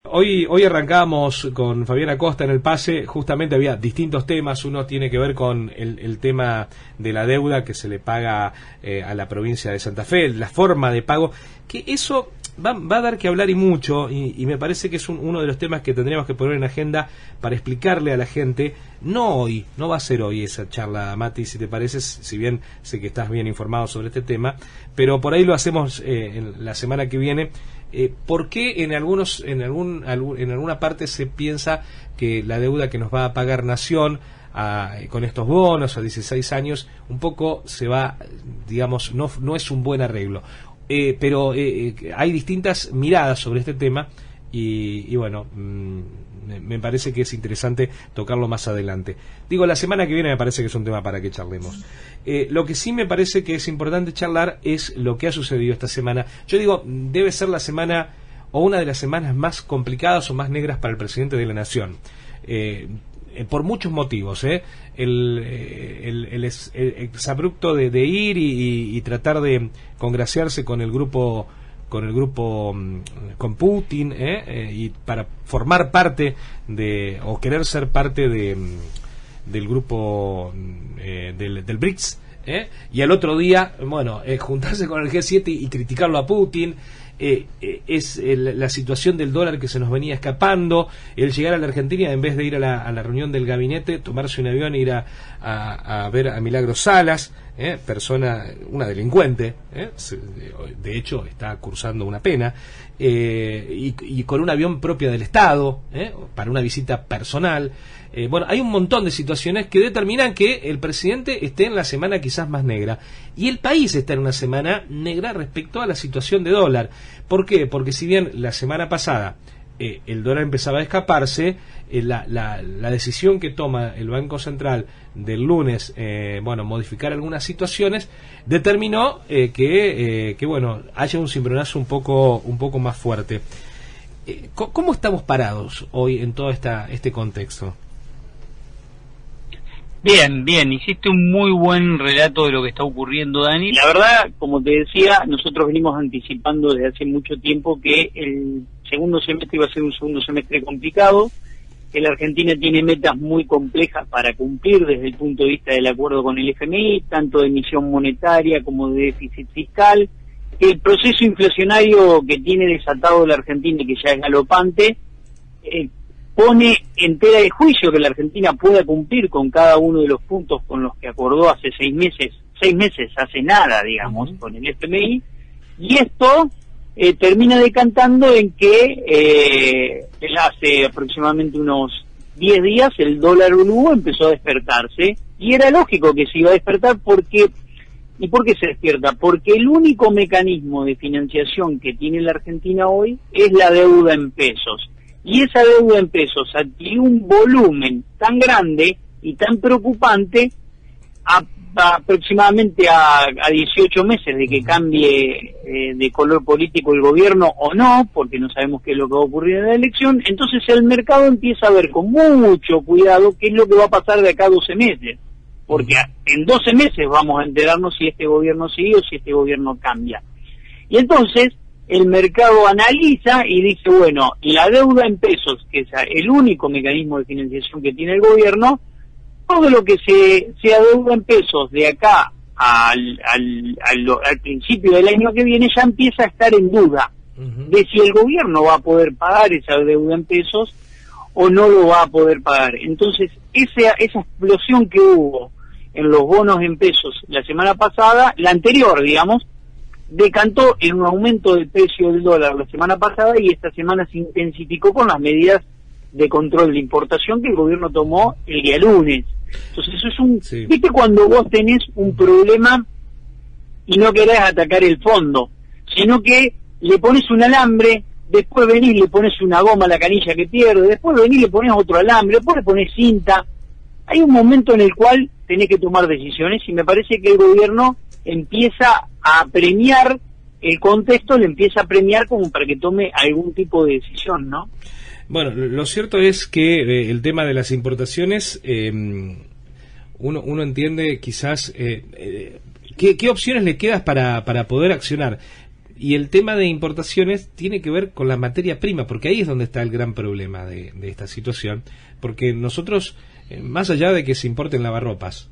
Hoy arrancábamos con Fabián Acosta en el pase. Justamente había distintos temas. Uno tiene que ver con el tema de la deuda que se le paga a la provincia de Santa Fe, la forma de pago, que eso va a dar que hablar y mucho, y me parece que es uno de los temas que tendríamos que poner en agenda para explicarle a la gente. No hoy, no va a ser hoy esa charla, Mati, si te parece, si bien sé que estás bien informado sobre este tema, pero por ahí lo hacemos en la semana que viene. ¿Por qué en alguna parte se piensa que la deuda que nos va a pagar Nación con estos bonos a 16 años un poco se va, digamos, no es un buen arreglo? Pero hay distintas miradas sobre este tema y bueno, me parece que es interesante tocarlo más adelante. Digo, la semana que viene me parece que es un tema para que charlemos. Lo que sí me parece que es importante charlar es lo que ha sucedido esta semana. Yo digo, debe ser la semana o una de las semanas más complicadas o más negras para el presidente de la Nación. Por muchos motivos, el exabrupto de ir y tratar de congraciarse con el grupo con Putin, y para formar parte o querer ser parte del grupo del BRICS, y al otro día, bueno, juntarse con el G7 y criticarlo a Putin. Es la situación del dólar que se nos venía escapando, el llegar a la Argentina en vez de ir a la reunión del gabinete, tomarse un avión e ir a ver a Milagros Salas, una delincuente, de hecho está cursando una pena, y con un avión propio del Estado, para una visita personal. Bueno, hay un montón de situaciones que determinan que el presidente esté en la semana quizás más negra, y el país está en una semana negra respecto a la situación de dólar. ¿Por qué? Porque si bien la semana pasada el dólar empezaba a escaparse, la decisión que toma el Banco Central del lunes, modificar algunas situaciones, determinó que bueno, haya un cimbronazo un poco más fuerte. ¿Cómo estamos parados hoy en todo este contexto? Bien, hiciste un muy buen relato de lo que está ocurriendo, Dani. La verdad, como te decía, nosotros venimos anticipando desde hace mucho tiempo que el segundo semestre iba a ser un segundo semestre complicado, que la Argentina tiene metas muy complejas para cumplir desde el punto de vista del acuerdo con el FMI, tanto de emisión monetaria como de déficit fiscal, que el proceso inflacionario que tiene desatado la Argentina y que ya es galopante, pone en tela de juicio que la Argentina pueda cumplir con cada uno de los puntos con los que acordó hace 6 meses, hace nada, digamos, con el FMI, y esto termina decantando en que hace aproximadamente unos 10 días el dólar blue empezó a despertarse, y era lógico que se iba a despertar porque... ¿Y por qué se despierta? Porque el único mecanismo de financiación que tiene la Argentina hoy es la deuda en pesos. Y esa deuda en pesos adquirió un volumen tan grande y tan preocupante aproximadamente a 18 meses de que cambie de color político el gobierno o no, porque no sabemos qué es lo que va a ocurrir en la elección. Entonces el mercado empieza a ver con mucho cuidado qué es lo que va a pasar de acá a 12 meses, porque en 12 meses vamos a enterarnos si este gobierno sigue o si este gobierno cambia. Y entonces el mercado analiza y dice, bueno, la deuda en pesos, que es el único mecanismo de financiación que tiene el gobierno, todo lo que sea deuda en pesos de acá al principio del año que viene ya empieza a estar en duda de si el gobierno va a poder pagar esa deuda en pesos o no lo va a poder pagar. Entonces, esa explosión que hubo en los bonos en pesos la semana pasada, la anterior, digamos, decantó en un aumento del precio del dólar la semana pasada, y esta semana se intensificó con las medidas de control de importación que el gobierno tomó el día lunes. Entonces eso es sí. ¿Viste cuando vos tenés un problema y no querés atacar el fondo, sino que le pones un alambre, después venís y le pones una goma a la canilla que pierde, después venís y le pones otro alambre, después le pones cinta? Hay un momento en el cual tenés que tomar decisiones, y me parece que el gobierno empieza a premiar el contexto, le empieza a premiar como para que tome algún tipo de decisión, ¿no? Bueno, lo cierto es que el tema de las importaciones, uno entiende quizás ¿qué opciones le quedas para poder accionar. Y el tema de importaciones tiene que ver con la materia prima, porque ahí es donde está el gran problema de esta situación, porque nosotros, más allá de que se importen lavarropas,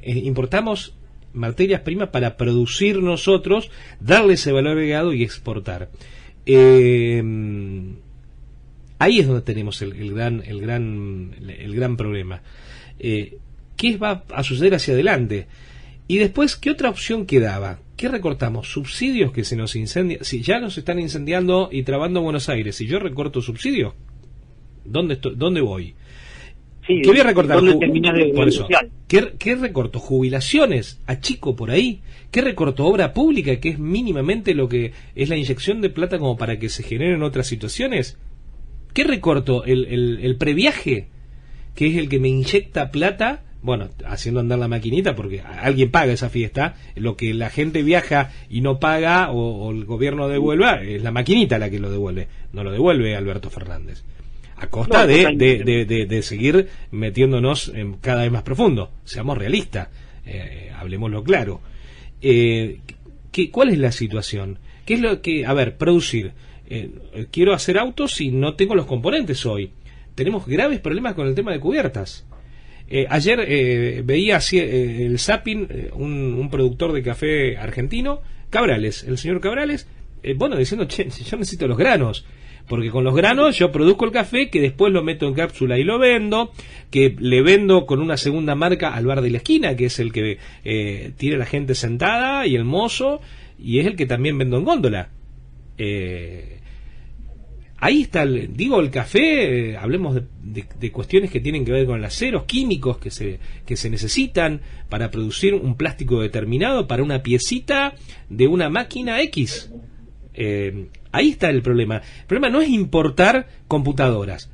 importamos materias primas para producir nosotros, darle ese valor agregado y exportar. Ahí es donde tenemos el gran problema. ¿Qué va a suceder hacia adelante? Y después, ¿qué otra opción quedaba? ¿Qué recortamos? ¿Subsidios que se nos incendian? Si ya nos están incendiando y trabando Buenos Aires, si yo recorto subsidios, ¿dónde voy? Sí, ¿Qué voy a recortar? Por eso. ¿Qué recorto? ¿Jubilaciones? ¿Achico por ahí? ¿Qué recorto? ¿Obra pública? Que es mínimamente lo que es la inyección de plata como para que se generen otras situaciones. ¿Qué recorto? ¿El previaje? Que es el que me inyecta plata, bueno, haciendo andar la maquinita, porque alguien paga esa fiesta. Lo que la gente viaja y no paga, o el gobierno devuelva, es la maquinita la que lo devuelve. No lo devuelve Alberto Fernández. A costa de seguir metiéndonos en cada vez más profundo. Seamos realistas, hablemoslo claro. ¿Cuál es la situación? ¿Qué es lo que, producir? Quiero hacer autos y no tengo los componentes hoy. Tenemos graves problemas con el tema de cubiertas. Ayer veía el zapping, un productor de café argentino, Cabrales, el señor Cabrales, diciendo, che, yo necesito los granos, porque con los granos yo produzco el café, que después lo meto en cápsula y lo vendo, que le vendo con una segunda marca al bar de la esquina, que es el que tiene la gente sentada y el mozo, y es el que también vendo en góndola. Ahí está, el café, hablemos de cuestiones que tienen que ver con los aceros químicos que se necesitan para producir un plástico determinado, para una piecita de una máquina X. Ahí está el problema. El problema no es importar computadoras.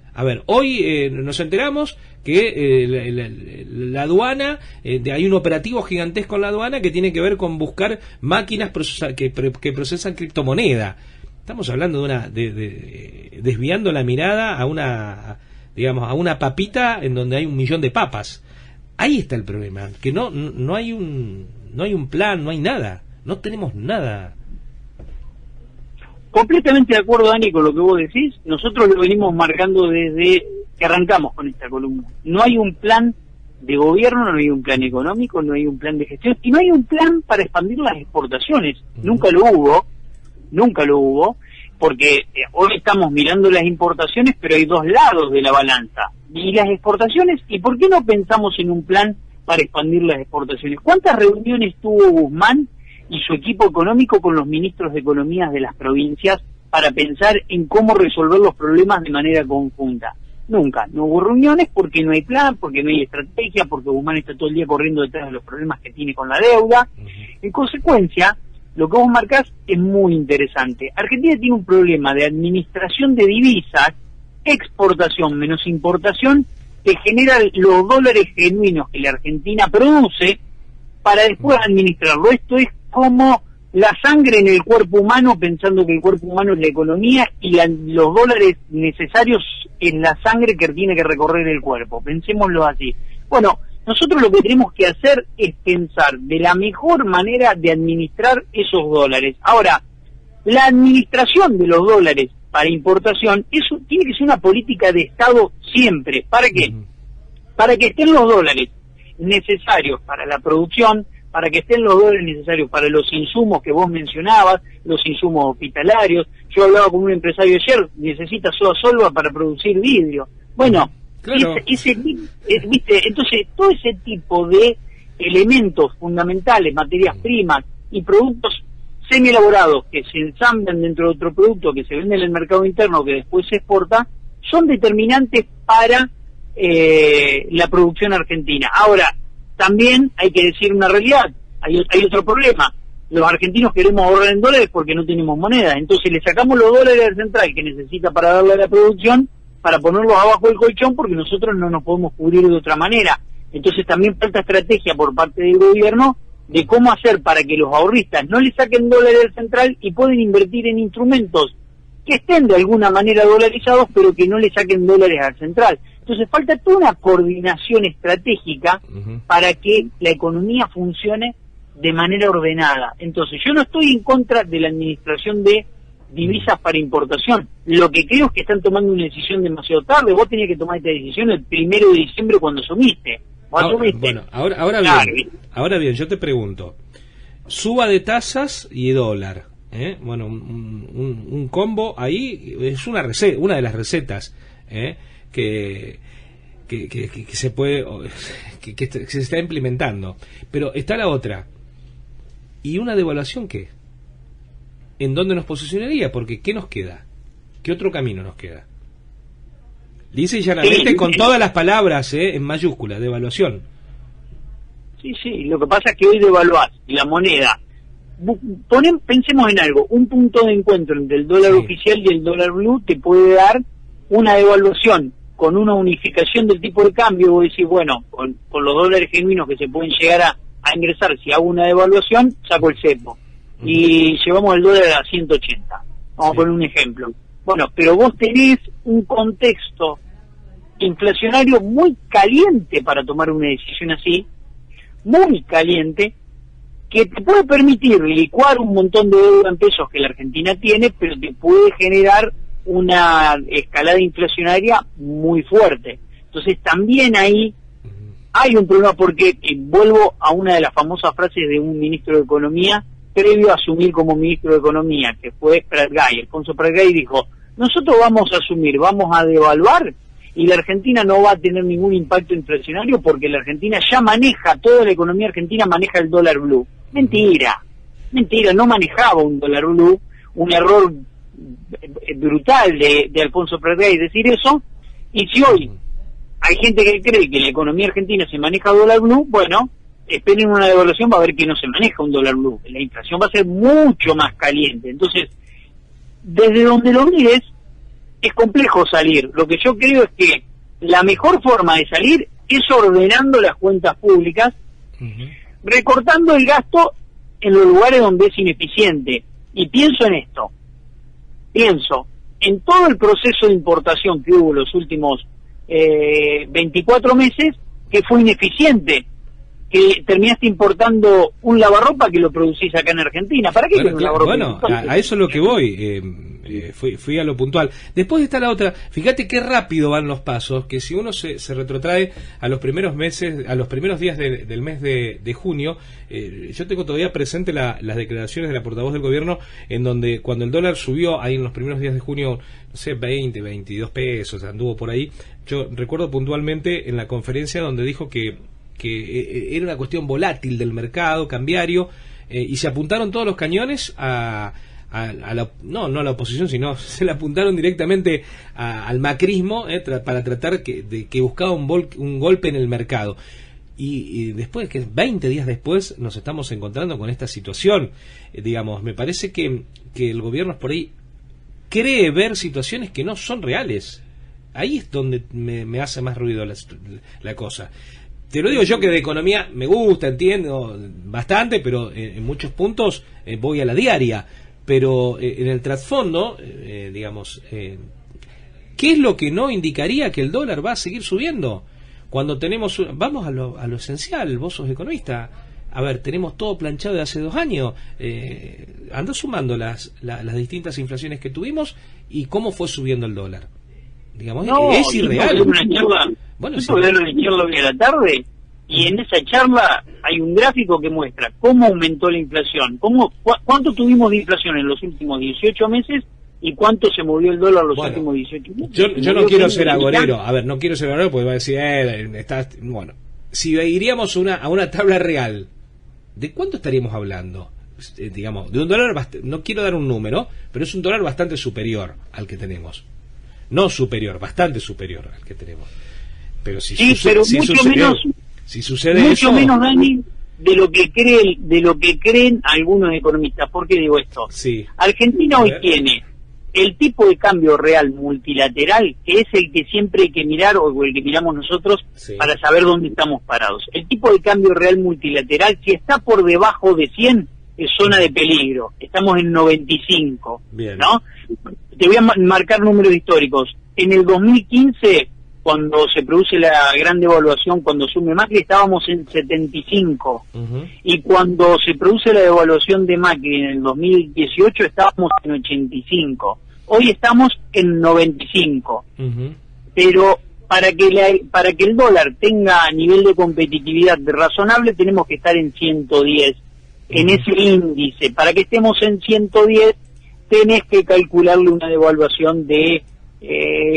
Hoy nos enteramos que la aduana, hay un operativo gigantesco en la aduana que tiene que ver con buscar máquinas que procesan criptomoneda. Estamos hablando de desviando la mirada a una papita en donde hay 1 millón de papas. Ahí está el problema, que no hay un plan, no hay nada, no tenemos nada. Completamente de acuerdo, Dani, con lo que vos decís. Nosotros lo venimos marcando desde que arrancamos con esta columna. No hay un plan de gobierno, no hay un plan económico, no hay un plan de gestión, y no hay un plan para expandir las exportaciones. Nunca lo hubo, porque hoy estamos mirando las importaciones, pero hay dos lados de la balanza. Y las exportaciones, ¿y por qué no pensamos en un plan para expandir las exportaciones? ¿Cuántas reuniones tuvo Guzmán y su equipo económico con los ministros de Economía de las provincias para pensar en cómo resolver los problemas de manera conjunta? Nunca, no hubo reuniones porque no hay plan, porque no hay estrategia, porque Guzmán está todo el día corriendo detrás de los problemas que tiene con la deuda. En consecuencia, lo que vos marcás es muy interesante. Argentina tiene un problema de administración de divisas, exportación menos importación, que genera los dólares genuinos que la Argentina produce para después administrarlo. Esto es como la sangre en el cuerpo humano, pensando que el cuerpo humano es la economía y los dólares necesarios en la sangre que tiene que recorrer el cuerpo. Pensémoslo así. Bueno, nosotros lo que tenemos que hacer es pensar de la mejor manera de administrar esos dólares. Ahora, la administración de los dólares para importación, eso tiene que ser una política de Estado siempre. ¿Para qué? Para que estén los dólares necesarios para la producción, para que estén los dólares necesarios para los insumos que vos mencionabas, los insumos hospitalarios. Yo hablaba con un empresario ayer, necesita soda solva para producir vidrio. Bueno, claro. ¿Viste? Entonces, todo ese tipo de elementos fundamentales, materias primas y productos semi-elaborados que se ensamblan dentro de otro producto que se vende en el mercado interno que después se exporta, son determinantes para la producción argentina. Ahora, también hay que decir una realidad, hay otro problema. Los argentinos queremos ahorrar en dólares porque no tenemos moneda, entonces le sacamos los dólares al central que necesita para darle a la producción, para ponerlos abajo del colchón, porque nosotros no nos podemos cubrir de otra manera. Entonces también falta estrategia por parte del gobierno de cómo hacer para que los ahorristas no le saquen dólares del central y pueden invertir en instrumentos que estén de alguna manera dolarizados, pero que no le saquen dólares al central. Entonces falta toda una coordinación estratégica para que la economía funcione de manera ordenada. Entonces, yo no estoy en contra de la administración de divisas para importación. Lo que creo es que están tomando una decisión demasiado tarde. Vos tenías que tomar esta decisión el 1 de diciembre cuando asumiste. Bueno, ahora claro, bien, yo te pregunto, suba de tasas y dólar, bueno, un combo ahí es una de las recetas que se puede, que se está implementando, pero está la otra. ¿Y una devaluación qué? ¿En dónde nos posicionaría? Porque ¿qué nos queda? ¿Qué otro camino nos queda? Dice llanamente con todas las palabras en mayúscula, devaluación. Sí, lo que pasa es que hoy devaluás la moneda. Pensemos en algo, un punto de encuentro entre el dólar oficial y el dólar blue te puede dar una devaluación con una unificación del tipo de cambio. Vos decís, bueno, con los dólares genuinos que se pueden llegar a ingresar, si hago una devaluación, saco el cepo. Y llevamos el dólar a 180. Vamos a poner un ejemplo. Bueno, pero vos tenés un contexto inflacionario muy caliente para tomar una decisión así, muy caliente, que te puede permitir licuar un montón de deuda en pesos que la Argentina tiene, pero te puede generar una escalada inflacionaria muy fuerte. Entonces también ahí hay un problema, porque vuelvo a una de las famosas frases de un ministro de Economía previo a asumir como ministro de Economía, que fue Pratgay. Alfonso Pratgay dijo: nosotros vamos a asumir, vamos a devaluar, y la Argentina no va a tener ningún impacto inflacionario porque la Argentina ya maneja, toda la economía argentina maneja el dólar blue. Mentira, no manejaba un dólar blue. Un error brutal de Alfonso Pratgay decir eso. Y si hoy hay gente que cree que la economía argentina se maneja dólar blue, bueno, esperen una devaluación, va a ver que no se maneja un dólar blue. La inflación va a ser mucho más caliente. Entonces, desde donde lo mires, es complejo salir. Lo que yo creo es que la mejor forma de salir es ordenando las cuentas públicas, recortando el gasto en los lugares donde es ineficiente. Y pienso en esto. Pienso en todo el proceso de importación que hubo los últimos 24 meses, que fue ineficiente, que terminaste importando un lavarropa que lo producís acá en Argentina. ¿Para qué? Bueno, a eso es lo que voy. Fui a lo puntual. Después está la otra. Fíjate qué rápido van los pasos, que si uno se retrotrae a los primeros meses, a los primeros días del mes de junio, yo tengo todavía presente las declaraciones de la portavoz del gobierno, en donde cuando el dólar subió ahí en los primeros días de junio, no sé, 22 pesos, anduvo por ahí. Yo recuerdo puntualmente en la conferencia donde dijo que era una cuestión volátil del mercado cambiario, y se apuntaron todos los cañones no a la oposición, sino se le apuntaron directamente al macrismo, para tratar de que buscaba un golpe en el mercado. Y después, que 20 días después, nos estamos encontrando con esta situación. Digamos, me parece que el gobierno por ahí cree ver situaciones que no son reales. Ahí es donde me hace más ruido la cosa. Te lo digo yo, que de economía me gusta, entiendo bastante, pero en muchos puntos voy a la diaria. Pero en el trasfondo, digamos, ¿qué es lo que no indicaría que el dólar va a seguir subiendo? Cuando tenemos, vamos a lo esencial, vos sos economista, a ver, tenemos todo planchado de hace 2 años, anda sumando las distintas inflaciones que tuvimos y cómo fue subiendo el dólar. Digamos, es irreal. Bueno, sí, una charla hoy a la tarde, y en esa charla hay un gráfico que muestra cómo aumentó la inflación, cuánto tuvimos de inflación en los últimos 18 meses y cuánto se movió el dólar los últimos 18 meses. Yo no quiero ser agorero, porque va a decir, bueno, si iríamos a una tabla real, ¿de cuánto estaríamos hablando? Digamos, de un dólar, no quiero dar un número, pero es un dólar bastante superior al que tenemos. No superior, bastante superior al que tenemos. Pero si sucede mucho eso, menos, Dani, de lo que creen algunos economistas. ¿Por qué digo esto? Sí. Argentina hoy tiene el tipo de cambio real multilateral, que es el que siempre hay que mirar, o el que miramos nosotros, para saber dónde estamos parados. El tipo de cambio real multilateral, si está por debajo de 100, es zona de peligro. Estamos en 95. Bien. ¿No? Te voy a marcar números históricos. En el 2015 cuando se produce la gran devaluación, cuando asume Macri, estábamos en 75. Y cuando se produce la devaluación de Macri en el 2018, estábamos en 85. Hoy estamos en 95. Pero para que el dólar tenga nivel de competitividad razonable, tenemos que estar en 110, en ese índice. Para que estemos en 110, tenés que calcularle una devaluación de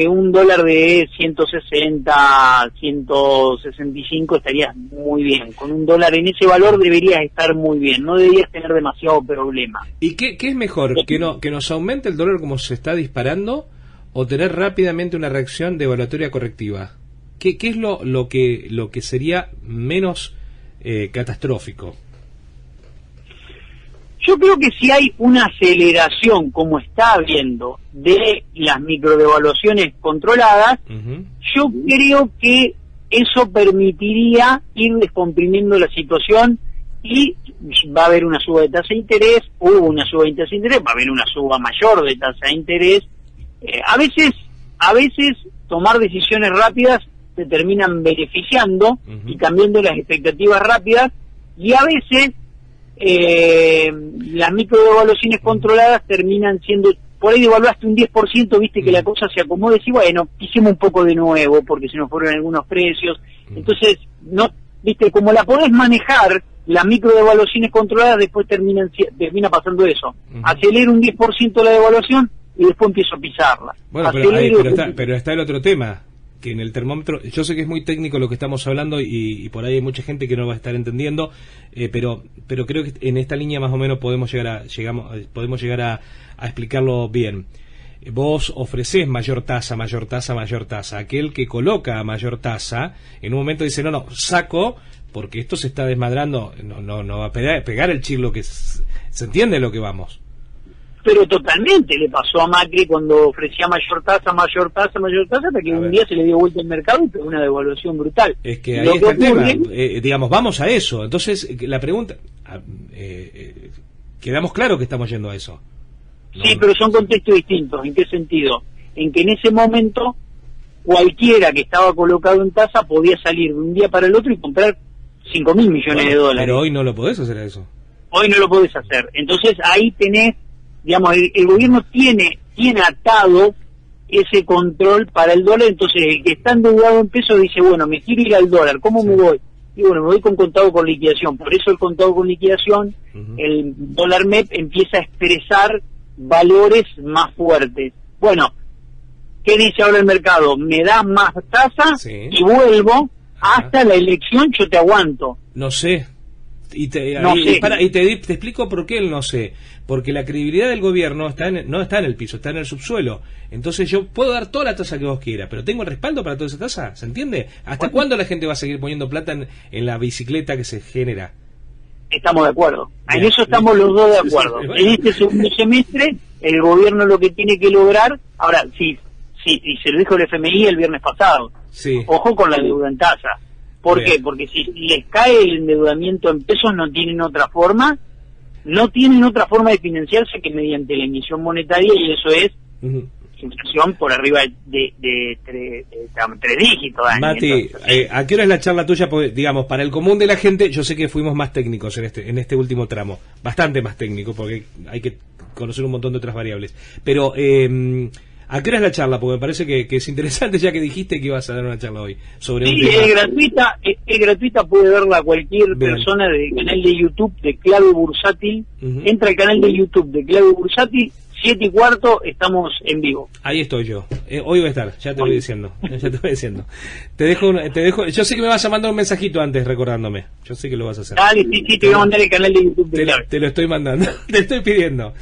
un dólar de 160, 165 estarías muy bien. Con un dólar en ese valor deberías estar muy bien, no deberías tener demasiado problema. ¿Y qué es mejor? ¿Que nos aumente el dólar como se está disparando o tener rápidamente una reacción devaluatoria correctiva? ¿Qué es lo que sería menos catastrófico? Yo creo que si hay una aceleración, como está habiendo, de las microdevaluaciones controladas, yo creo que eso permitiría ir descomprimiendo la situación y va a haber una suba de tasa de interés, hubo una suba de tasa de interés, va a haber una suba mayor de tasa de interés. A veces tomar decisiones rápidas te terminan beneficiando y cambiando las expectativas rápidas, y a veces las microdevaluaciones controladas terminan siendo, por ahí devaluaste un 10%, viste que la cosa se acomode, y bueno, hicimos un poco de nuevo porque se nos fueron algunos precios. Entonces, no, viste, como la podés manejar, las microdevaluaciones controladas, después termina pasando eso. Acelero un 10% la devaluación y después empiezo a pisarla. Bueno, pero está el otro tema, que en el termómetro, yo sé que es muy técnico lo que estamos hablando y por ahí hay mucha gente que no va a estar entendiendo, pero creo que en esta línea más o menos podemos llegar a explicarlo bien. Vos ofrecés mayor tasa. Aquel que coloca mayor tasa, en un momento dice, no, saco, porque esto se está desmadrando, no va a pegar el chirlo, que se entiende lo que vamos. Pero totalmente le pasó a Macri cuando ofrecía mayor tasa, hasta que un día se le dio vuelta al mercado y pegó una devaluación brutal. Es que ahí está el tema, digamos, vamos a eso. Entonces, la pregunta, quedamos claro que estamos yendo a eso. Sí, pero son contextos distintos. ¿En qué sentido? En que en ese momento cualquiera que estaba colocado en tasa podía salir de un día para el otro y comprar 5.000 millones de dólares. Pero hoy no lo podés hacer eso. Hoy no lo podés hacer. Entonces ahí tenés, digamos, el gobierno tiene atado ese control para el dólar. Entonces el que está endeudado en pesos dice, bueno, me quiero ir al dólar, ¿cómo me voy? Y bueno, me voy con contado con liquidación. Por eso el contado con liquidación, el dólar MEP empieza a expresar valores más fuertes. Bueno, ¿qué dice ahora el mercado? Me das más tasa y vuelvo hasta la elección, yo te aguanto. No sé. Y te explico por qué el no sé. Porque la credibilidad del gobierno no está en el piso, está en el subsuelo. Entonces yo puedo dar toda la tasa que vos quieras, pero ¿tengo el respaldo para toda esa tasa? ¿Se entiende? ¿Hasta cuándo la gente va a seguir poniendo plata en la bicicleta que se genera? Estamos de acuerdo. En eso estamos los dos de acuerdo. En este segundo semestre, el gobierno lo que tiene que lograr, ahora, sí, y se lo dijo el FMI el viernes pasado, ojo con la deuda en tasa. ¿Por qué? Porque si les cae el endeudamiento en pesos, no tienen otra forma de financiarse que mediante la emisión monetaria, y eso es inflación por arriba de 3 dígitos. Mati, entonces, ¿a qué hora es la charla tuya? Porque, digamos, para el común de la gente, yo sé que fuimos más técnicos en este último tramo, bastante más técnicos, porque hay que conocer un montón de otras variables. Pero, ¿a qué hora es la charla? Porque me parece que es interesante, ya que dijiste que ibas a dar una charla hoy sobre un tema. Es gratuita, puede verla cualquier persona del canal de YouTube de Clave Bursátil. Entra al canal de YouTube de Clave Bursátil, 7:15, estamos en vivo. Ahí estoy yo. Hoy voy a estar, ya te voy diciendo. Te dejo. Yo sé que me vas a mandar un mensajito antes recordándome. Yo sé que lo vas a hacer. Dale, sí, te voy a mandar el canal de YouTube de Clave. Te lo estoy mandando. Te estoy pidiendo.